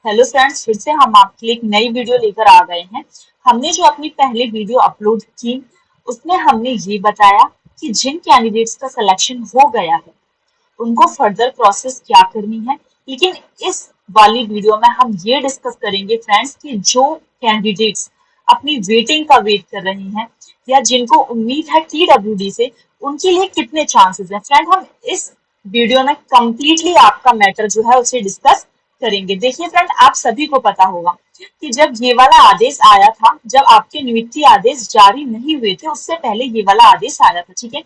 Hello friends, फिर से हम आपके लिए एक नई वीडियो लेकर आ गए हैं। हमने जो अपनी पहले वीडियो अपलोड की उसमें हमने ये बताया कि जिन कैंडिडेट्स का सिलेक्शन हो गया है उनको फर्दर प्रोसेस क्या करनी है। लेकिन इस वाली वीडियो में हम ये डिस्कस करेंगे फ्रेंड्स कि जो कैंडिडेट्स अपनी वेटिंग का वेट कर रहे हैं या जिनको उम्मीद है TWD से, उनके लिए कितने चांसेस हैं। फ्रेंड, हम इस वीडियो में कंप्लीटली आपका मैटर जो है उसे डिस्कस करेंगे। देखिए फ्रेंड, आप सभी को पता होगा कि जब ये वाला आदेश आया था, जब आपके नियुक्ति आदेश जारी नहीं हुए थे उससे पहले ये वाला आदेश आया था, ठीक है।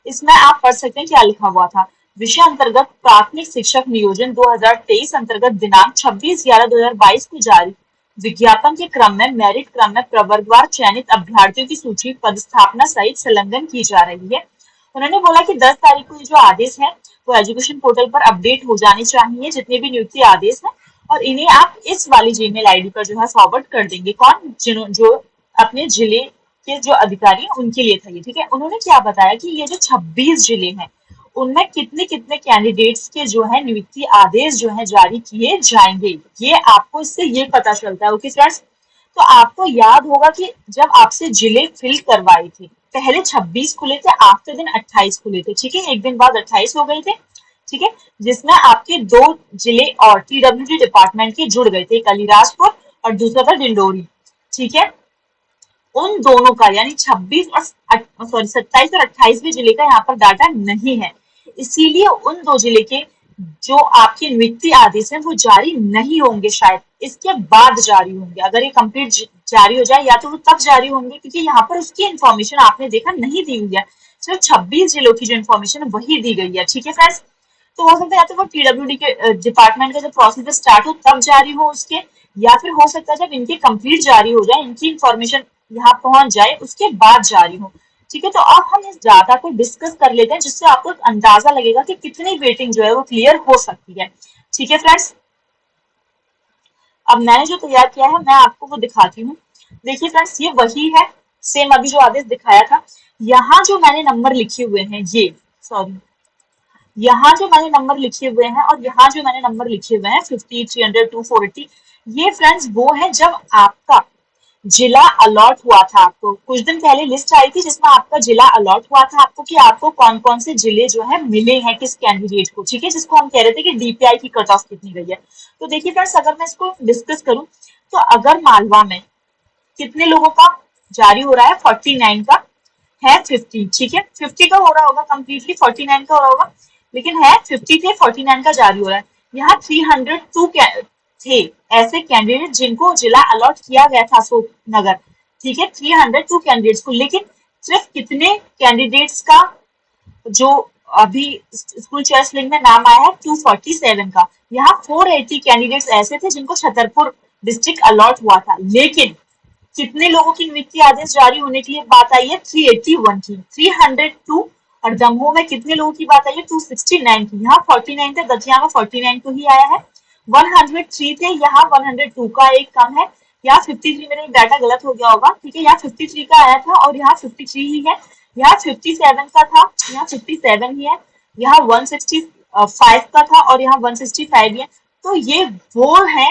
इसमें आप पढ़ सकते हैं क्या लिखा हुआ था। विषय अंतर्गत प्राथमिक शिक्षक नियोजन 2023 अंतर्गत दिनांक 26/11/2022 को जारी विज्ञापन के क्रम में मेरिट क्रम में प्रवर्गवार चयनित अभ्यर्थियों की सूची पदस्थापना सहित संलग्न की जा रही है। उन्होंने बोला कि 10 तारीख को ये जो आदेश है वो एजुकेशन पोर्टल पर अपडेट हो जाने चाहिए, जितने भी नियुक्ति आदेश है, और इन्हें आप इस वाली जीमेल आईडी पर जो है फॉरवर्ड कर देंगे। कौन? जो अपने जिले के जो अधिकारी हैं उनके लिए था ये, ठीक है। उन्होंने क्या बताया कि ये जो 26 जिले हैं उनमें कितने कितने कैंडिडेट्स के जो है नियुक्ति आदेश जो है जारी किए जाएंगे, ये आपको इससे ये पता चलता है। ओके फ्रेंड्स, तो आपको याद होगा कि जब आपसे जिले फिल करवाए थे, पहले 26 खुले थे, आफ्टर दिन 28 खुले थे, ठीक है। एक दिन बाद 28 हो गए थे, ठीक है, जिसमें आपके 2 जिले और TWD डिपार्टमेंट के जुड़ गए थे, एक अलीराजपुर और दूसरा था डिंडोरी, ठीक है। उन दोनों का यानी 26 और 27 और 28वें जिले का यहाँ पर डाटा नहीं है, इसीलिए उन 2 जिले के जो आपके नियुक्ति आदेश है वो जारी नहीं होंगे, शायद इसके बाद जारी होंगे। अगर ये कंप्लीट जारी हो जाए या तो वो तब जारी होंगे, क्योंकि यहाँ पर उसकी इन्फॉर्मेशन आपने देखा नहीं दी हुई है, सिर्फ 26 जिलों की जो इन्फॉर्मेशन है वही दी गई है, ठीक है फ्रेंड्स। तो हो सकता है या तो वो TWD के डिपार्टमेंट का जब प्रोसीजर स्टार्ट हो तब जारी हो उसके, या फिर हो सकता है जब इनके कंप्लीट जारी हो जाए, इनकी इन्फॉर्मेशन यहाँ पहुंच जाए उसके बाद जारी हो, ठीक है। तो अब हम इस डाटा को डिस्कस कर लेते हैं, जिससे आपको एक अंदाजा लगेगा कि कितनी वेटिंग जो है वो क्लियर हो सकती है, ठीक है फ्रेंड्स। अब मैंने जो तैयार किया है मैं आपको वो दिखाती हूँ। देखिए फ्रेंड्स, ये वही है, सेम अभी जो आदेश दिखाया था। यहाँ जो मैंने नंबर लिखे हुए हैं, ये सॉरी, यहाँ जो मैंने नंबर लिखे हुए हैं और यहाँ जो मैंने नंबर लिखे हुए हैं 50, 300, 240, ये फ्रेंड्स वो है जब आपका जिला अलॉट हुआ था। आपको कुछ दिन पहले लिस्ट आई थी जिसमें आपका जिला अलॉट हुआ था आपको, कि आपको कौन कौन से जिले जो है मिले हैं किस कैंडिडेट को, ठीक है, जिसको हम कह रहे थे कि DPI की कट ऑफ कितनी गई है। तो देखिए फ्रेंड्स, अगर मैं इसको डिस्कस करूं तो अगर मालवा में कितने लोगों का जारी हो रहा है, 49 का है, 50, ठीक है, 50 का हो रहा होगा कंप्लीटली, 49 का हो रहा होगा, लेकिन है 50 थे, 49 का जारी हो रहा है। यहाँ 302 थे ऐसे कैंडिडेट जिनको जिला अलॉट किया गया था अशोक नगर, ठीक है, 302 कैंडिडेट्स को। लेकिन सिर्फ कितने कैंडिडेट्स का जो अभी स्कूल चॉइस लिंक में नाम आया है 247 का, यहाँ 480 कैंडिडेट्स ऐसे थे जिनको छतरपुर डिस्ट्रिक्ट अलॉट हुआ था। लेकिन कितने लोगों की नियुक्ति आदेश जारी होने के लिए बात आई है, 381 की, 302। और दमोह में कितने लोगों की बात आई है, 269 की, यहाँ 49 थे, दतिया में 49 को ही आया है। 103 थे, यहाँ 102 का एक कम है, यहाँ 53, मेरा एक डाटा गलत हो गया होगा, ठीक है, यहाँ 53 का आया था और यहाँ 53 ही है। यहाँ 57 का था, यहाँ 57 ही है, यहाँ 165 का था और यहाँ 165 ही है। तो ये वो है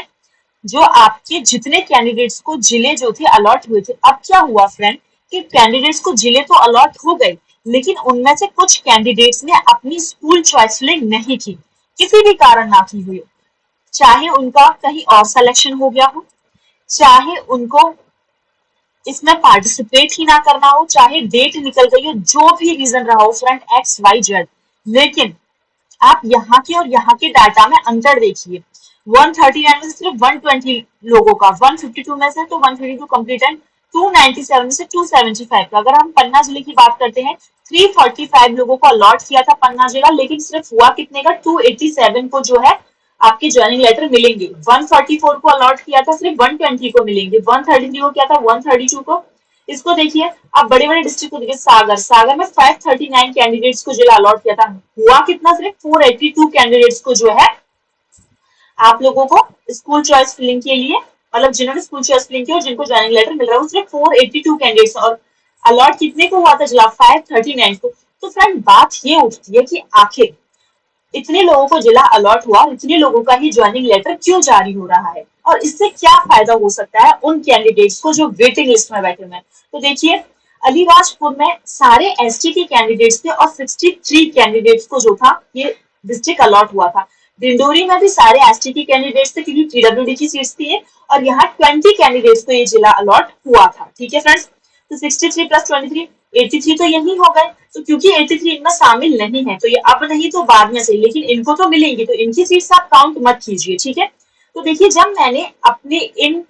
जो आपके जितने कैंडिडेट्स को जिले जो थे अलॉट हुए थे। अब क्या हुआ फ्रेंड कि कैंडिडेट्स को जिले तो अलॉट हो गए, लेकिन उनमें से कुछ कैंडिडेट्स ने अपनी स्कूल चॉइस फिलिंग नहीं की, किसी भी कारण ना की हुई, चाहे उनका कहीं और सिलेक्शन हो गया हो, चाहे उनको इसमें पार्टिसिपेट ही ना करना हो, चाहे डेट निकल गई हो, जो भी रीजन रहा हो फ्रेंड, XYZ। लेकिन आप यहाँ के और यहाँ के डाटा में अंतर देखिए, 139 में से सिर्फ 120 लोगों का, 152 में से तो 152 कंप्लीट एंड 297 में से 275 का। अगर हम पन्ना जिले की बात करते हैं, 345 लोगों को अलॉट किया था पन्ना जिला, लेकिन सिर्फ हुआ कितने का, 287 को जो है आपके ज्वाइनिंग लेटर मिलेंगे। 144 को अलॉट किया था, सिर्फ 120 को मिलेंगे। 133 को किया था, 132 को। इसको देखिए, आप बड़े बड़े डिस्ट्रिक्ट को देखिए, सागर में 539 कैंडिडेट्स को जिला अलॉट किया था, हुआ कितना, सिर्फ 482 कैंडिडेट्स को जो है आप लोगों को स्कूल चॉइस फिलिंग के लिए, मतलब जिन्होंने स्कूल चॉइस फिलिंग की और जिनको ज्वाइनिंग लेटर मिल रहा है, वो सिर्फ 482 कैंडिडेट्स, और अलॉट कितने को हुआ था जिला, 539 को। तो फ्रेंड, बात ये उठती है कि आखिर इतने लोगों को जिला अलॉट हुआ, इतने लोगों का ही ज्वाइनिंग लेटर क्यों जारी हो रहा है और इससे क्या फायदा हो सकता है उन कैंडिडेट्स को जो वेटिंग लिस्ट में बैठे हुए हैं। तो देखिए, अलीराजपुर में सारे एसटी के कैंडिडेट्स थे और 63 कैंडिडेट्स को जो था ये डिस्ट्रिक्ट अलॉट हुआ था। डिंडोरी में भी सारे एसटी के कैंडिडेट्स थे क्योंकि पीडब्ल्यूडी की सीट्स थी और यहाँ 20 कैंडिडेट्स को ये जिला अलॉट हुआ था। ठीक है फ्रेंड्स, तो 63 प्लस 23 83 तो यही हो गए। तो क्योंकि 83 इनमें शामिल नहीं है तो ये अब नहीं तो बाद में सही, लेकिन इनको तो मिलेंगी तो इनकी सीट्स आप काउंट मत कीजिए। ठीक है, तो देखिए जब मैंने अपने इन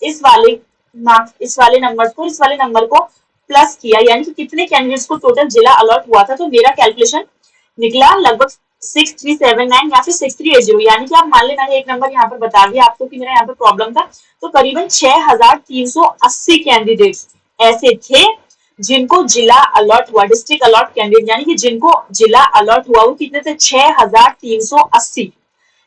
इस वाले नंबर को प्लस किया यानी कि कितने कैंडिडेट्स को टोटल जिला अलॉट हुआ था, तो मेरा कैलकुलेशन निकला लगभग 6379 या फिर 6380, यानी कि आप मान लें मैंने एक नंबर यहाँ पर बता दिया आपको कि मेरा यहाँ पर प्रॉब्लम था। तो करीबन 6380 कैंडिडेट्स ऐसे थे जिनको जिला अलॉट हुआ, डिस्ट्रिक्ट अलॉट कैंडिडेट यानी कि जिनको जिला अलॉट हुआ वो कितने थे 6380।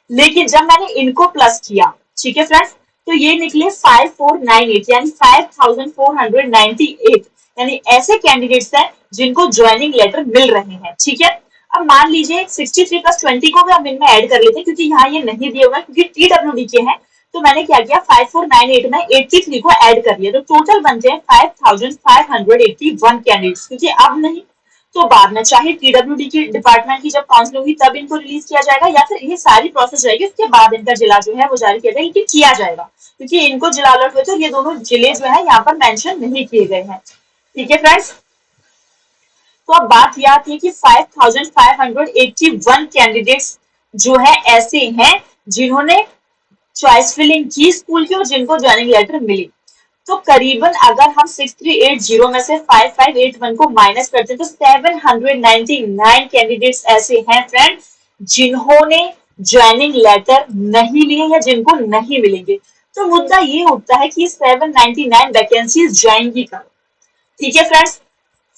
लेकिन जब मैंने इनको प्लस किया, ठीक है फ्रेंड्स, तो ये निकले 5498 यानी 5498, यानी ऐसे कैंडिडेट्स हैं जिनको ज्वाइनिंग लेटर मिल रहे हैं। ठीक है, अब मान लीजिए 63 प्लस 20 को भी हम इनमें ऐड कर लेते हैं क्योंकि यहाँ ये नहीं दिए हुए क्योंकि टीडब्ल्यूडी के हैं। तो मैंने क्या किया 5498 में 83 को ऐड कर लिया तो टोटल बनते हैं 5581 कैंडिडेट्स, क्योंकि अब नहीं तो बाद में चाहे पीडब्ल्यूडी की डिपार्टमेंट की जब काउंसिल होगी तब इनको रिलीज किया जाएगा या फिर ये सारी प्रोसेस रहेगी उसके बाद इनका जिला जो है वो जारी किया जाएगा, लेकिन किया जाएगा क्योंकि इनको जिला अलर्ट हुए तो ये दोनों जिले जो है यहाँ पर मेंशन नहीं किए गए हैं। ठीक है फ्रेंड्स, तो अब बात यह आती है कि 5581 कैंडिडेट्स जो है ऐसे हैं जिन्होंने चॉइस फिलिंग की स्कूल की और जिनको ज्वाइनिंग लेटर मिली। तो करीबन अगर हम 6380 में से 5581 को माइनस करते हैं तो 799 कैंडिडेट्स ऐसे हैं फ्रेंड जिन्होंने ज्वाइनिंग लेटर नहीं लिए या जिनको नहीं मिलेंगे। तो मुद्दा ये उठता है कि 799 वैकेंसीज जाएंगी कब। ठीक है फ्रेंड्स,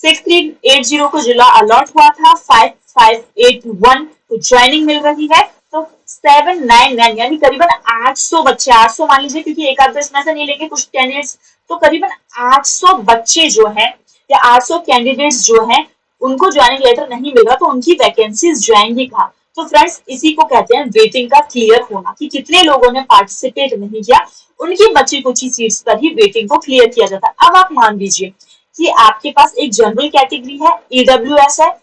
6380 को जिला अलॉट हुआ था, 5581 को ज्वाइनिंग मिल रही है, तो 799 यानी करीबन 800 बच्चे, 800 मान लीजिए क्योंकि एक आध इसमें से नहीं लेंगे कुछ कैंडिडेट्स, तो करीबन 800 बच्चे जो है या 800 कैंडिडेट्स जो है उनको ज्वाइनिंग लेटर नहीं मिल रहा तो उनकी वैकेंसीज जाएंगी कहाँ। तो फ्रेंड्स इसी को कहते हैं वेटिंग का क्लियर होना कि कितने लोगों ने पार्टिसिपेट नहीं किया उनकी बची कुछ सीट्स पर ही वेटिंग को क्लियर किया जाता है। अब आप मान लीजिए कि आपके पास एक जनरल कैटेगरी है, ईडब्ल्यूएस है,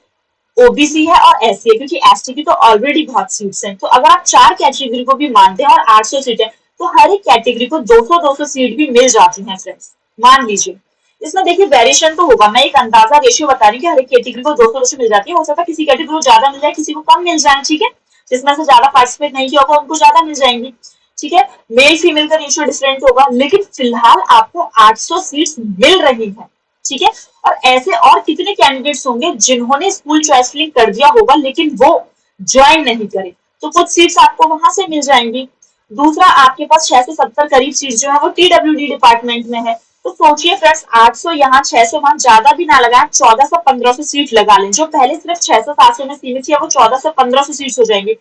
ओबीसी है और एससी है, क्योंकि एसटी की तो ऑलरेडी बहुत सीट्स हैं। तो अगर आप 4 कैटेगरी को भी मानते हैं और 800 सीट है तो हर एक कैटेगरी को 200-200 सीट भी मिल जाती हैं फ्रेंड्स। मान लीजिए इसमें देखिए वेरिएशन तो होगा, मैं एक अंदाजा रेशियो बता रही हूँ कि हर एक कैटेगरी को 200-200 मिल जाती है। हो सकता है किसी कैटेगरी को ज्यादा मिल जाए, किसी को कम मिल जाए। ठीक है, जिसमें से ज्यादा पार्टिसिपेट नहीं किया होगा उनको ज्यादा मिल जाएंगी। ठीक है, मेल फीमेल का रेशियो डिफरेंट होगा, लेकिन फिलहाल आपको 800 सीट्स मिल रही है। ठीक है, और ऐसे और कितने कैंडिडेट्स होंगे जिन्होंने स्कूल चॉइस फिलिंग कर दिया होगा लेकिन वो ज्वाइन नहीं करे, तो कुछ सीट्स आपको वहां से मिल जाएंगी। दूसरा, आपके पास 670 करीब सीट जो है वो टीडब्ल्यूडी डिपार्टमेंट में है। तो सोचिए फ्रेंड्स 800 यहाँ 600 वहां, ज्यादा भी ना लगाए, 1400-1500 सीट लगा लें। जो पहले सिर्फ 600-700 में सीमित थी वो 1400-1500 सीट हो जाएंगी।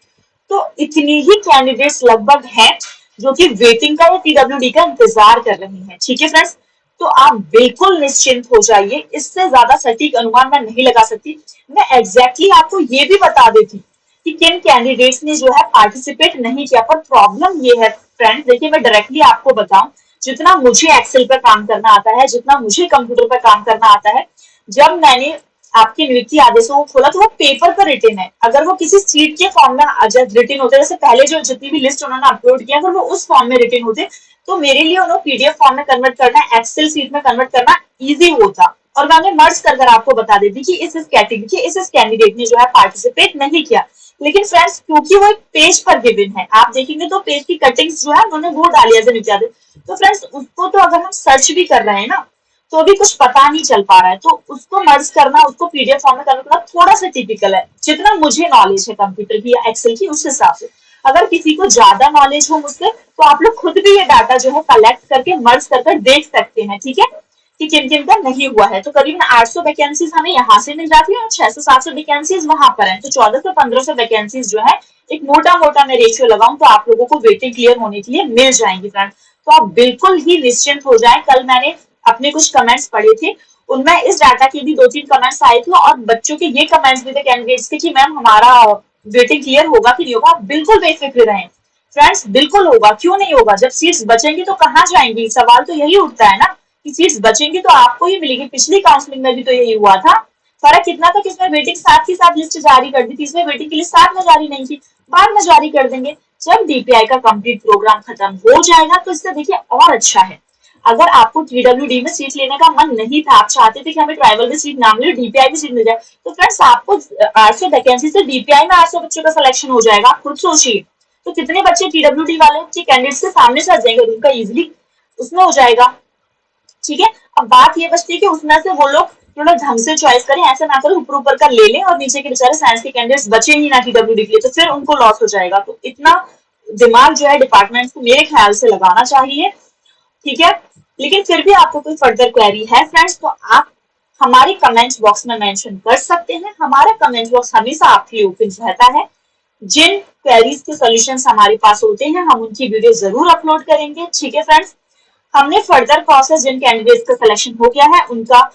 तो इतनी ही कैंडिडेट्स लगभग हैं जो कि वेटिंग का या टीडब्ल्यूडी का इंतजार कर रहे हैं। ठीक है फ्रेंड्स, तो आप बिल्कुल निश्चिंत हो जाइए, इससे ज्यादा सटीक अनुमान मैं नहीं लगा सकती। मैं एग्जैक्टली आपको ये भी बता देती कि किन कैंडिडेट्स ने जो है पार्टिसिपेट नहीं किया, पर प्रॉब्लम ये है फ्रेंड्स, देखिए मैं डायरेक्टली आपको बताऊं, जितना मुझे एक्सेल पर काम करना आता है, जितना मुझे कंप्यूटर पर काम करना आता है, जब मैंने आपके नियुक्ति आदेशों को खोला तो वो पेपर पर रिटन है। अगर वो किसी सीट के फॉर्म में रिटन होते, जैसे पहले जो जितनी भी लिस्ट उन्होंने अपलोड किया, अगर वो उस फॉर्म में रिटन होते तो मेरे लिए उन्हें पीडीएफ फॉर्म में कन्वर्ट करना, एक्सेल सीट में कन्वर्ट करना इजी होता और मैं उन्हें मर्ज कर आपको बता देती कि इस कैटेगरी के इस कैंडिडेट ने जो है पार्टिसिपेट नहीं किया। लेकिन फ्रेंड्स क्योंकि वो एक पेज पर गिवन है, आप देखेंगे तो पेज की कटिंग्स जो है उन्होंने वो डाली है नीचे। तो फ्रेंड्स उसको तो अगर हम सर्च भी कर रहे हैं ना तो भी कुछ पता नहीं चल पा रहा है, तो उसको मर्ज करना, उसको पीडीएफ फॉर्म में कन्वर्ट करना थोड़ा सा टिपिकल है। जितना मुझे नॉलेज है कंप्यूटर की या एक्सेल की उस हिसाब से, अगर किसी को ज्यादा नॉलेज हो मुझसे तो आप लोग खुद भी ये डाटा जो है कलेक्ट करके मर्ज कर देख सकते हैं। ठीक है, कि किन किन का नहीं हुआ है। तो करीबन 800 वैकेंसीज हमें यहाँ से मिल जाती है और 600-700 वैकेंसीज वहां पर है, तो 1400-1500 वैकेंसीज जो है एक मोटा मोटा मैं रेशियो लगाऊं तो आप लोगों को वेटिंग क्लियर होने के लिए मिल जाएंगी फ्रेंड। तो आप बिल्कुल ही निश्चिंत हो जाए। कल मैंने अपने कुछ कमेंट्स पढ़े थे, उनमें इस डाटा के भी 2-3 कमेंट्स आए थे और बच्चों के ये कमेंट्स भी थे कैंडिडेट्स के कि मैम हमारा वेटिंग क्लियर होगा कि नहीं होगा, आप बिल्कुल बेफिक्र रहें फ्रेंड्स, बिल्कुल होगा, क्यों नहीं होगा। जब सीट्स बचेंगी तो कहाँ जाएंगी, सवाल तो यही उठता है ना कि सीट्स बचेंगी तो आपको ही मिलेगी। पिछली काउंसलिंग में भी तो यही हुआ था। फर्क कितना था कि इसमें वेटिंग साथ ही साथ लिस्ट जारी कर दी थी, इसमें वेटिंग की लिस्ट साथ में जारी नहीं थी, बाद में जारी कर देंगे। जब डीपीआई का कंप्लीट प्रोग्राम खत्म हो जाएगा तो इससे देखिए और अच्छा है। अगर आपको टीडब्ल्यूडी में सीट लेने का मन नहीं था, आप चाहते थे कि हमें ट्राइबल में सीट ना मिले, डीपीआई में सीट मिल जाए, तो फ्रेंड्स आपको 800 वैकेंसी से डीपीआई में 800 बच्चों का सिलेक्शन हो जाएगा। आप खुद सोचिए तो कितने बच्चे टीडब्ल्यूडी वाले के कैंडिडेट्स के सामने से आ जाएंगे और उनका इजिली उसमें हो जाएगा। ठीक है, अब बात ये बचती है कि उसमें से वो लोग थोड़ा ढंग से चॉइस करें, ऐसा ना करें ऊपर ऊपर का ले लें और नीचे के बेचारे साइंस के कैंडिडेट्स बचे ही ना टीडब्ल्यूडी के लिए, तो फिर उनको लॉस हो जाएगा। तो इतना दिमाग जो है डिपार्टमेंट को मेरे ख्याल से लगाना चाहिए। ठीक है, लेकिन फिर भी आपको कोई फर्दर क्वेरी है फ्रेंड्स तो आप हमारे कमेंट्स बॉक्स में मेंशन कर सकते हैं। हमारा कमेंट बॉक्स हमेशा आपके लिए ओपन रहता है। जिन क्वेरीज के सॉल्यूशंस हमारे पास होते हैं हम उनकी वीडियो जरूर अपलोड करेंगे। ठीक है फ्रेंड्स, हमने फर्दर प्रोसेस जिन कैंडिडेट्स का सिलेक्शन हो गया है उनका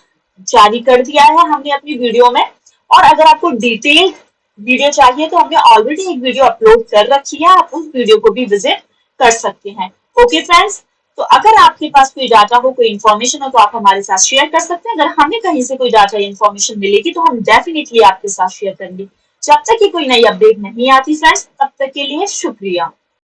जारी कर दिया है हमने अपनी वीडियो में। और अगर आपको डिटेल वीडियो चाहिए तो हमने ऑलरेडी एक वीडियो अपलोड कर रखी है, आप उस वीडियो को भी विजिट कर सकते हैं। ओके फ्रेंड्स, तो अगर आपके पास कोई डाटा हो, कोई इन्फॉर्मेशन हो तो आप हमारे साथ शेयर कर सकते हैं। अगर हमें कहीं से कोई डाटा या इन्फॉर्मेशन मिलेगी तो हम डेफिनेटली आपके साथ शेयर करेंगे। जब तक कि कोई नई अपडेट नहीं आती फ्रेंड्स, तब तक के लिए शुक्रिया।